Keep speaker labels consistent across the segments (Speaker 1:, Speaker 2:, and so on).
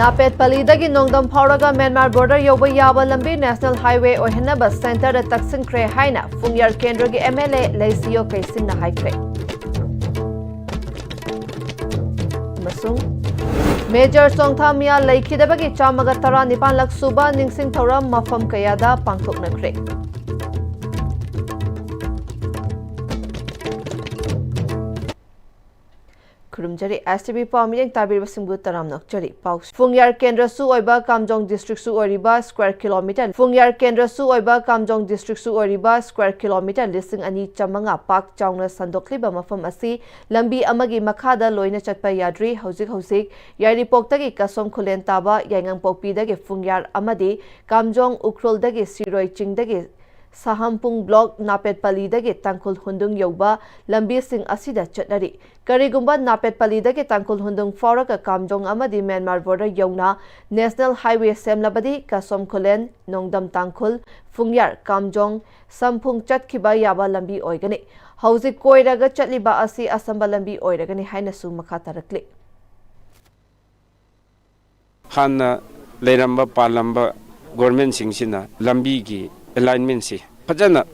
Speaker 1: Napet Palidagi Nongdam Pauraga Myanmar border yoba yaba lambi National Highway Ohenaba Center at Taksin Kre Haina Fungyar Kendragi MLA Laisio Kaisin na Haikre. Masung Major Songthamia Laikidabagi Chamagatara Nipan Laksuba Ningsing Thoram Mafam Kayada Pangtok Nakre. Kurumjari STB Paming Tabir Simbu Taram Nokchari Paus Fungyar Kendra Su Oiba Kamjong District Su Oriba Square Kilometer Fungyar Kendra Su Oiba Kamjong District Su Oriba Square Kilometer Listing Ani Chamanga Park Chawna Sandokliba Mafam Asi Lambi Amagi Makada Loina Chatpa Yadri Hosik Yari Poktagi Kasom Kulen Taba Yangang Pokpidagi Fungyar Amadi Kamjong Ukroldagi Siroi Chingdagi Sahampung Block Napet Palidagi Tangkul Hundung Yoba Lambi Sing Asida Chatnari Karigumba Napet Palidagi Tangkul Hundung Foraka Kamjong Amadi Myanmar border Yona National Highway Semlabadi Kasom Kulen Nongdam Tangkul Fungyar Kamjong Sampung Chatkiba Yaba Lambi Oigani Hausi Koiraga Chatliba Asi Asamba Lambi Oiragani Hainasu Makatarakli
Speaker 2: Hanna Leramba Palamba Government Singsina Lambi gi alignment si fajana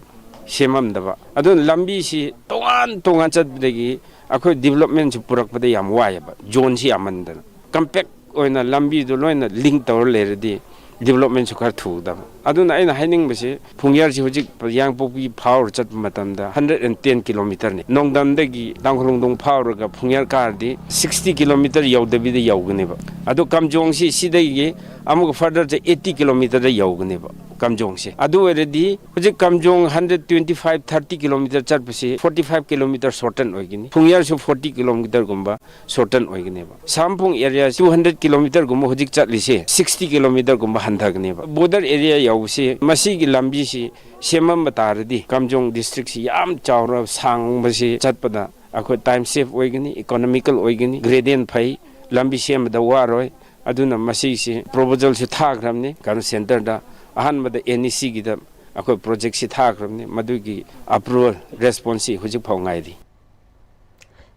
Speaker 2: semam daba adun lambi si tongan chat degi akoi development si purak pada yam waya ba zone si amandana compact oina lambi do loina link tawr lerdi development su khar thu da adun aina haining basi fungyar si hojik yang popi power chat matamda 110 km ni nongdam degi danghlongdong power ga fungyar kar di 60 km yawdabi de yawgane ba adu kamjong si sidai amuk further 80 km de yawgane ba Kamjong se adu already hojik Kamjong 125-30 km chatpasi 45 km shorten oigini fungyar su 40 km gumba shorten oigini ba sampung area 200 km gumba hojik chatlise 60 km gumba handhagne ba border area yawse masi gi lambi si semam batardi Kamjong district si yam chawra sang basi chatpada akho time save oigini economical oigini gradient phai lambi sem da waroi aduna masi si proposal si thagramni kan center da ahan mada NEC gida akoi project si thakramni madugi approval response hujik phongai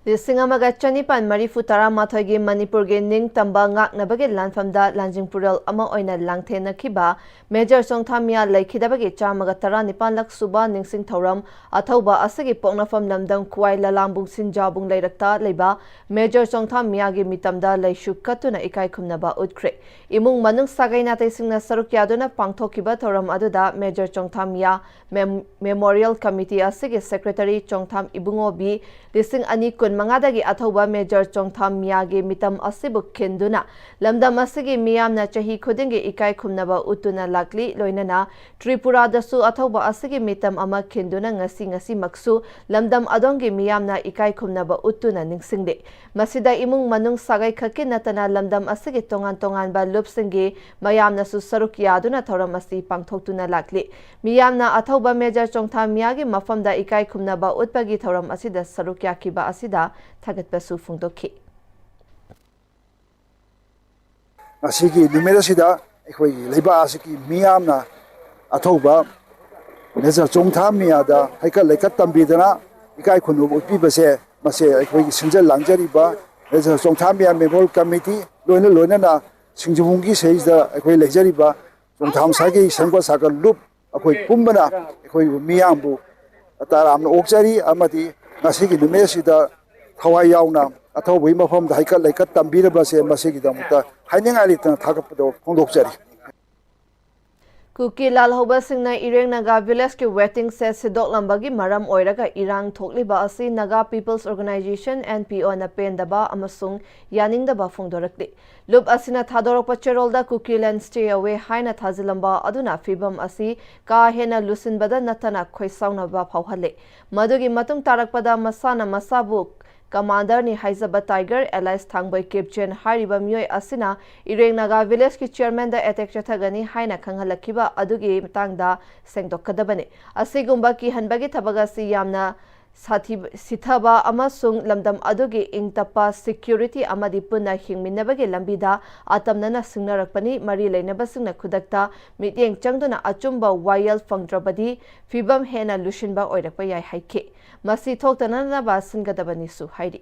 Speaker 1: Lisingamaga Chanipan Marifu Taramathogi Manipur ge Ning Tamba Ngak Nabagi Lanfamda Lanjingpural Ama Oina Langthena Kiba Major Songthamia Laikidabagi Chamaga Taranipan Lak Suba Ningsing Thoram Athoba Asagi Poknafam Lamdam Kuai Lalambung Sinjabung Leirakta Leba Major Songthamia gi Mitamda Laishu Katuna Ikai Kumnaba Utkre Imung Manung Sagai Nate Singna Saruk Yaduna Pangthokiba Thoram Aduda Major Songthamia Memorial Committee Asigi Secretary Chongtham Ibungobi Lising Ani Mangadagi Athoba Major Chongtham Miyagi Mitam Asibu Kenduna Lamdam Asigi Miyamna Chahi Kudingi Ikai Kumnaba Utuna Lakli Loinana Tripura Dasu Athoba Asigi Mitam Ama Kenduna Ngasi Maksu Lamdam Adongi Miyamna Ikai Kumnaba Utuna Ningsingde Masida Imung Manung Sagai Khakin Natana Lamdam Asigi Tongan Ba Lupsingi Mayamna Su Saruk Yaduna Thoramasi Pangthoktuna Lakli Miyamna Athoba Major Chongtham Miyagi Mafamda Ikai Kumnaba Utpagi Thoram Asida Saruk Yakiba Asida Tagat Basu Fungdoki.
Speaker 3: Asiki numerosida ekoi leba asiki miyamna athoba Major Chongtham miyada haika lekat tambidana ikai khunu upi base mase ekoi sinjal langjariba Major Chongtham miya Memorial Committee loina na singjubungi seida ekoi lejariba Chongtham sagi sangwa saga loop ekoi pumbana ekoi miyambu ataramna okjari amadi asiki numerosida Hawaii yauna atau bui mafam da haikat laikat tambira base masigi da muta haining ali ta thakapdo phongdokjari
Speaker 1: Kuki Lal Hoba Singna Ireng Naga Village ki waiting se sidok lambagi maram oiraga irang thokliba asi Naga People's Organization NPO na pendaba amasung yaningdaba phongdorakli Lub asina thadorokpa cherolda Kuki Land Stay Away haina thazilamba aduna fibam asi ka hena lusinbada natana khoisaunaba phauhale madugi matung tarakpada masana masabu Commander ni Haizaba Tiger Allies Thangbai Kipchen Hariba Myoy Asina Ireng Naga Village ki chairman da attack chathagani haina khangalakiba adugi matangda sengdokadabani asigumba ki hanbagi thabaga si yamna sithaba amasung lamdam adugi ingtapa security amadi punna hingminnabagi lambida atamnana singnarakpani mari leinabasingna khudakta mityeng changduna achumba wayal fangdrabadi fibam hena lushinba oirakpa yai haike Masi Toktanana Basingadabanisu Heidi.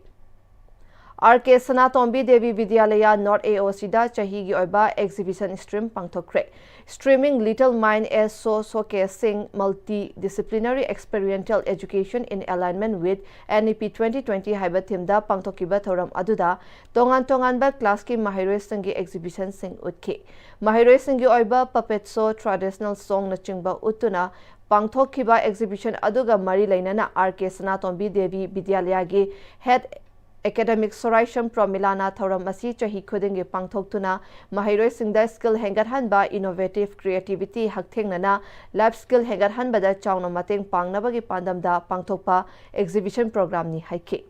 Speaker 1: RK Sanatombi Devi Vidyalaya North AOC da Chahigi Oiba exhibition stream pangthokre. Streaming Little Mind as showcasing multidisciplinary experiential education in alignment with NEP 2020 haiba theme da pangthokiba thoram aduda tongan ba class ki mahiroi sangi exhibition sing utki. Mahiroi sangi oiba puppet show traditional song na chingba utuna pangthokiba exhibition aduga mari lainana RK Sanatombi Devi Vidyalaya gi head Academic Soraisham Pramilana Thoramasi Chahi Kudingi Pangthoktuna Mahiroi Singda skill hengarhanba innovative creativity hakthengnana lab skill hengarhanba da chawna mateng pangnabagi pandamda pangthokpa exhibition program ni haike.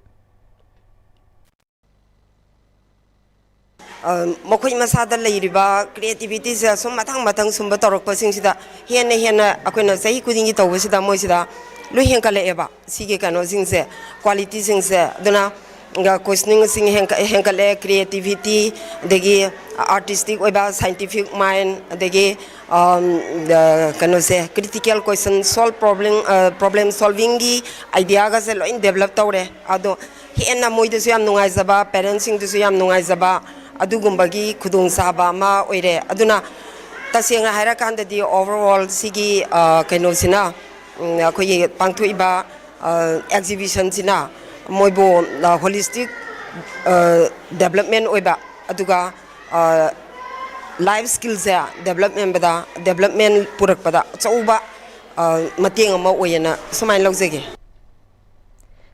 Speaker 4: Mokoi masada leiriba creativity sa sum matang sumba torokpa singsida hena akoina sahi kudingi tawsida moisida lu henkale eba sige kano singse quality singse duna questioning sing henkale creativity degi artistic oiba scientific mind degi kano se critical question solve problem solving gi idea ga se loin develop tawre ado hena moidu su yam nungai zaba parents sing du su yam nungai zaba adugumbagi khudung saba ma oire aduna tasenga haira kanda di overall sigi kano sina khoi pangthoiba exhibition sina moibo holistic development oiba aduga life skills ya development bada development purak pada chauba mateng ama oyena sumain lawjege.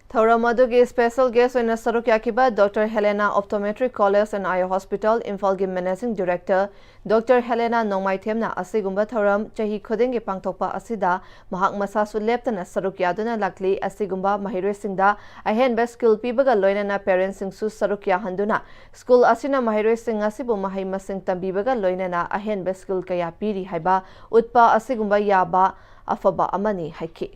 Speaker 1: Thoramadughi special guest in Saruk Yakiba, Dr. Helena Optometric College and Eye Hospital, Infalgi Managing Director, Dr. Helena Nongmaitemna, Asigumba Thoram, Chahi Kudingi Pangtopa Asida, Mahak Masasu Leptana Saruk Yaduna Lakli, Asigumba Mahire Singda, Ahen Best Skill Pibaga Loinana Parents Sing Su Saruk Yahanduna, School Asina Mahire Sing Asibu Mahima Sing Tambibaga Loinana, Ahen Best Skill Kaya Piri Haiba, Utpa Asigumba Yaba, Afaba Amani Haiki.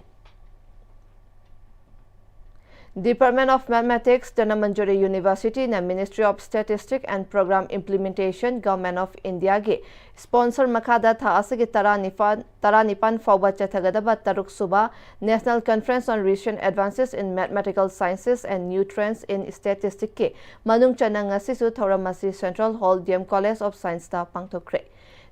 Speaker 1: Department of Mathematics, Danamanjori University na Ministry of Statistics and Program Implementation, Government of India ge sponsor makada tha asigi taranipan fawba chathagadaba taruk suba National Conference on Recent Advances in Mathematical Sciences and New Trends in Statistics ke manung chanang asisu Thoramasi Central Hall DM College of Science ta pangthokre.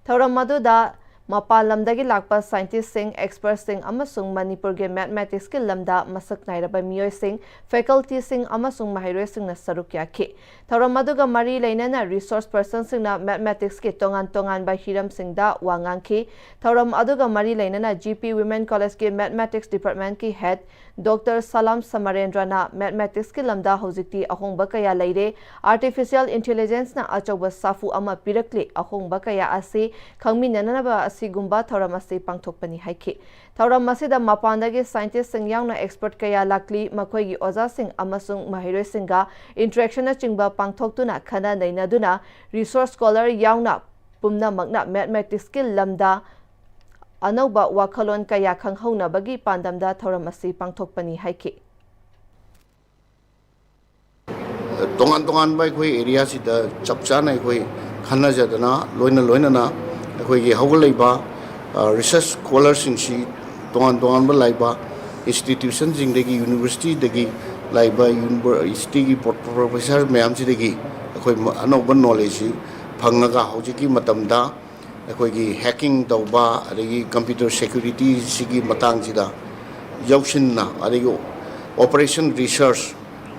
Speaker 1: Thoramadu da Mapalamdagi lakpa scientists sing experts sing amasung Manipur ge mathematics ki lamda masak nairaba miyoi sing faculty sing amasung mahiroi sing na saruk yaki. Thoramadu mari lainana resource person sing na mathematics ki tongan ba hiram sing da wangang ki. Thoramadu mari lainana GP Women College ki mathematics department ki head Dr. Salam Samarendra na mathematics ki lamda hojikti ahongba kaya laire artificial intelligence na achauba safu ama pirakli ahongba kaya asi khangminana ba Sigumba Thoramasi Pangthokpani Haiki. Thoramasida Mapandagi scientists sing yang na expert kaya lakli makoigi oza sing amasung mahiroi singa interaction na chingba pangthoktuna khana nainaduna resource scholar yang na pumna magna mathematics skill lamda anauba wakhalon kaya khanghauna bagi pandamda Thoramasi Pangthokpani Haiki.
Speaker 5: Tongan bai koi area sida chapchana koi khana jadana loina na अखोई हौगलैबा research scholars सिंसी तोंगान लाइबा institution जिंगदगी university दगी लाइबा university की professor ma'am सिदगी अखोई अनौब नॉलेज फंगगा हौजिकी मतमदा अखोई हैकिंग तौबा अदगी कंप्यूटर सिक्योरिटी सिगी मतंग सिदा यौसिनना अदगी ऑपरेशन रिसर्च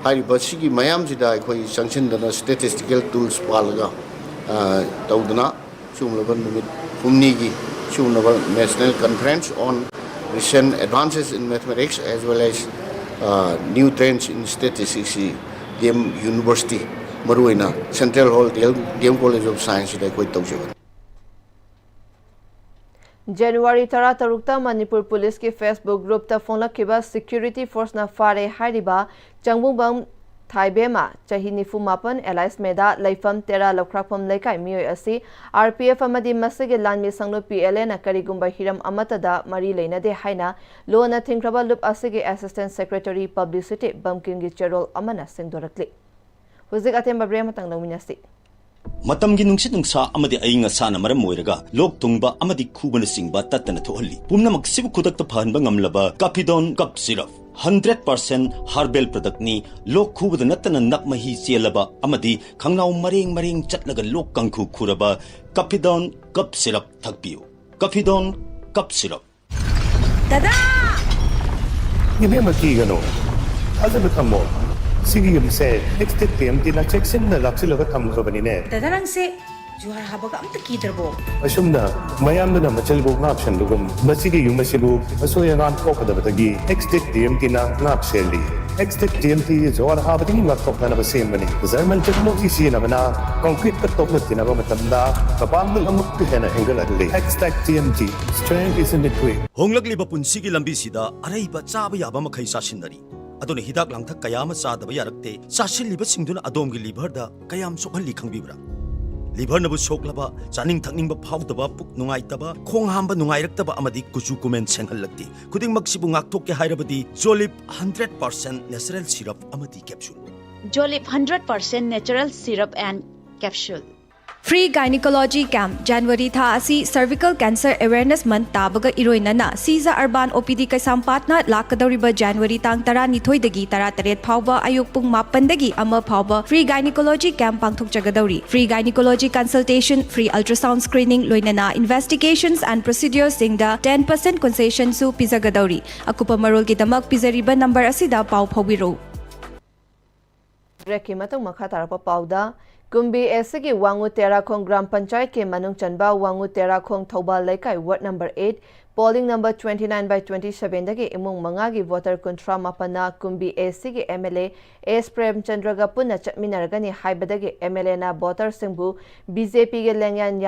Speaker 5: हारिबा सिगी मयाम सिदा अखोई संगसिनदना स्टैटिस्टिकल टूल्स पालगा तौदना National Conference on Recent Advances in Mathematics as well as New Trends in Statistics, DM University, Maruina, Central Hall, DM College of Science.
Speaker 1: January 13 Manipur Police ki Facebook group ta phone lakiba security force na fare hariba changbungbam Thaibema Chahi Nifu Mapan Allies Meda Laifam Tera Lokrakpam Lekai Miyoi Asi RPF Amadi Masige Lanmi Sanglo PLA na Karigumba Hiram Amatada Mari Lena de Haina Lona Thinkraba Loop Asige Assistant Secretary Publicity Bumkingi Cherol Amana Singdorakli Huzik Atemba Brematang Nominasti
Speaker 6: Matamgi nungsit nungsa amadi ayinga sana maram moiraga lok tungba amadi kubana singba tatana thohalli pumna magsibu kudak ta phanba ngamlaba kapidon kap siraf 100% harbel product ni lok khubada natana nakmahi chelaba amadi khangnau mareng chatlaga lok kangkhu khuraba Cafidon cup syrup thakpiu. Cafidon cup syrup.
Speaker 7: Dada!
Speaker 8: Hindi magkigano. Asa ba tamo? Sige yung se, next time tinacheksin na laksilaga tamo ka ba ni ne?
Speaker 7: Dada lang se, juhar habaga ang takidarbo.
Speaker 8: Asum na, mayam na machalbog na option lugum. Masige yung masilug, masoya nga ko kada batagi. Next time tinangap seli. Next TMT juhar habating laptop na nabasim bani. Zaman technology siya na bana, concrete katok na tinaba matanda, kapamil ang magpihena hinggal adli. Next TMT, strength is in the quick.
Speaker 6: Honglagli ba punsigi lambi sida aray ba chaba yaba makai sasinari. Adone hidak langthak kayama sadaba yarakte sasil liba singduna adom gi liver da kayam sokhalli khangbibra. Liver nabu soklaba chaning thakning ba phawdaba puk nungai taba khong hamba nungai raktaba amadi kuchu comment senghallakti khuding maksibu ngakthok ke hairabadi Jolip 100% natural syrup amadi capsule.
Speaker 9: Jolip 100% natural syrup and capsule.
Speaker 10: Free Gynecology Camp January tha asi Cervical Cancer Awareness Month tabaga iroinana Siza Urban OPD Kaisampatna lakadoriba January tang 12 dagi 18 phawba ayuk pung 8 dagi ama phawba Free Gynecology Camp pangthokjagadauri. Free Gynecology Consultation, free ultrasound screening loinana investigations and procedures singda 10% concession su pizagadauri. Akupa marol kidamak pizariba number asida paw phawbiro.
Speaker 1: Reki matang makha tarapa pawda Kumbi Esigi Wangu Terakhong Gram Panchayat ke Manung Chanba Wangu Terakhong Thobal Laikai Ward number 8 polling number 29/27 dagi imung mangagi voter kontra mapana Kumbi Esigi MLA S Prem Chandra ga punna chatminaragani haibadagi MLA na voter singbu BJP ge lengyan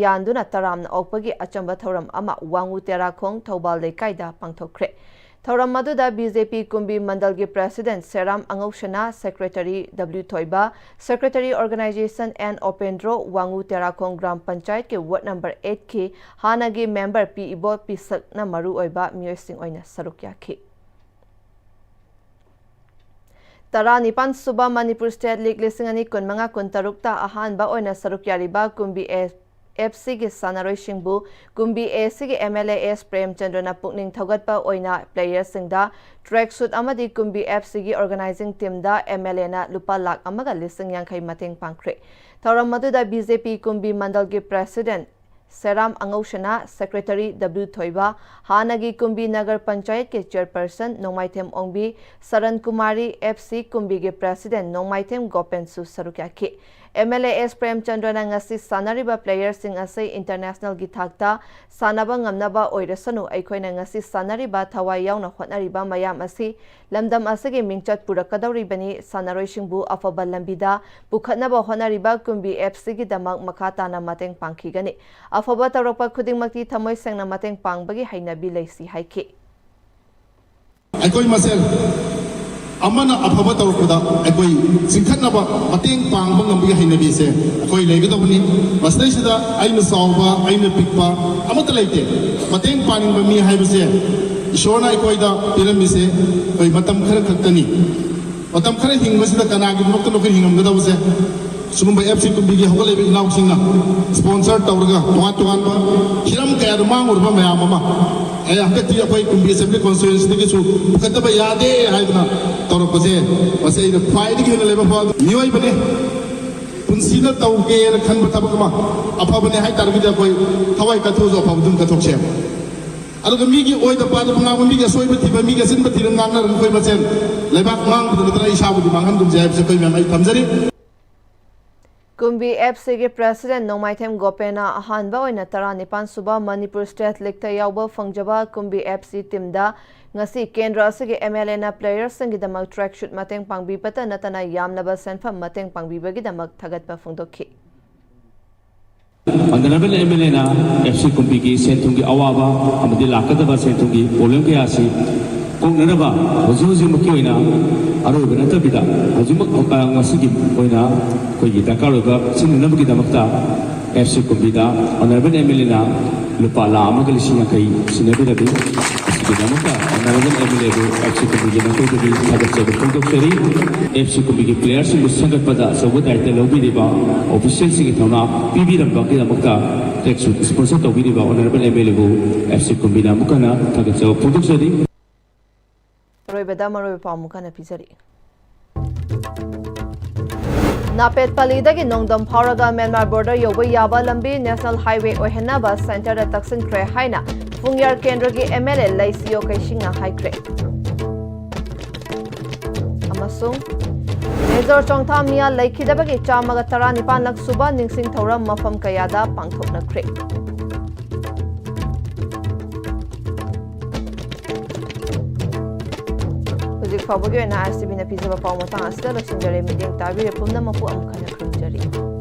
Speaker 1: yanduna taramna okpagi achamba thoram ama Wangu Terakhong Thobal Laikai da pangthokre. Thoram maduda BJP Kumbi Mandalgi President Seram Angaushana, Secretary W. Toiba, Secretary Organization N. Opendro, Wangu Terakhong Gram Panchayat ke Ward number 8 ki Hanagi member P. Ibo Pisak na Maru Oiba Miyosing Oina Sarukya ki. Tara Nipan Suba Manipur State League Lisingani Kun Mga Kuntarukta Ahan Ba Oina Sarukya Riba Kumbi FC ki Sanaroy Shingbu, Kumbi AC ki MLA S Prem Chandra na pukning thogatpa oina players singda tracksuit amadi Kumbi FC ki organizing team da MLA na lupa lakh amaga lising yang kay mateng pangkre. Thoram maduda BJP Kumbi Mandal ki President Seram Angaushana, Secretary W. Toiba, Hanagi Kumbi Nagar Panchayat ke Chairperson Nongmaithem Ongbi, Saran Kumari FC Kumbi ke President Nongmaithem Gopensu Sarukya ki. MLA S Prem Chandra na ngasi sanariba players sing asay international githakta sanaba ngamnaba oirasanu aikhoy na ngasi sanariba thawai yauna hotnariba mayam asi lamdam asage mingchat purakadawri bani sanaroy singbu afaba lambida pukhatnaba hotnariba Kumbi FC gi damak makata na mateng pangkhigani afaba tarokpa khudingmakti thamoi sengna mateng pangbagi hainabi leisi haiki
Speaker 11: aikhoy masel amana afaba tawrkuda aikoi singkhatnaba mateng pangba ngambi hainabi se akoi legadabni masdai sida aina sawba aina pikpa amata leite mateng paningba mi haibase ishona aikoi da pirami se koi matam khara khaktani matam khara hingmasida kanagi nokta nokri hingamgadabse sumba FC Kumbi gi hogale bi naw singa sponsor tawrga tuan ba hiram kaya rumang urba mayam mama ay hakati akoi Kumbi assembly constituency digi su kataba yade haidna tawrpase wasai the fight gi na leba fa nioi bane punsina tawge ra khan ba tabakma apa bane hai tarbi da koi thawai ka thozo fa dum ka thokse aduga mi gi oi da pa da nga mi gi soi bati ba mi gi sin bati ngang na koi masen leba ngang da da isa bu mangan dum jai se koi me mai tamjari
Speaker 1: Kumbi FC ke President Nongmaithem Gopena ahanba oina tara nipan suba Manipur State League ta yauba fangjaba Kumbi FC team da ngasi Kendra asige MLA na players sangi damak track shoot mateng pangbi pata natana yamnaba senfam mateng pangbi bagi damak thagatpa phungdokhi
Speaker 12: Honorable MLA na FC Kumbi ki senthungi awaba amadi lakadaba senthungi polem ke asi kongnaraba hojuji mukhi oina aru benata bida hojumak ngasigi oina koi dakaroba sinunabagi damakta FC Kumbi da Honorable MLA na lupa la amagal sinyakai sinabidabi damakta Honorable MLA do FC Kumbi na koi di thagatse phungdoksari FC Kumbi ki players sing sangat pada sabu daite lobi deba official sing thona PB ramba ki damakta tax sponsor to bi deba Honorable MLA go FC Kumbi na mukana thagatse phungdoksari
Speaker 1: ꯑꯔꯣꯏꯕꯗ ꯃꯔꯨꯑꯣꯏꯕ ꯄꯥꯎ ꯑꯃꯨꯛ ꯍꯟꯅ ꯄꯤꯖꯔꯤ नापेट पलीदगी नोंदम फाउरगा Myanmar border योबा याबा लंबी national highway ओहनबा centre दा तक्सिनख्रे हाइना पुंग्यार केंद्र की MLA लैसियो कैसिंगा हाइख्रे अमसुंग major चोंगथा मिया लैखिदबगी चामगा 19 लाख सुबा निंगसिंग थौरम मफम कयादा पांगथोकनख्रे Huzik faubagi oina RCB na pizaba pau matang asida losinjare meeting tabire pumna mapu amkhana khangjari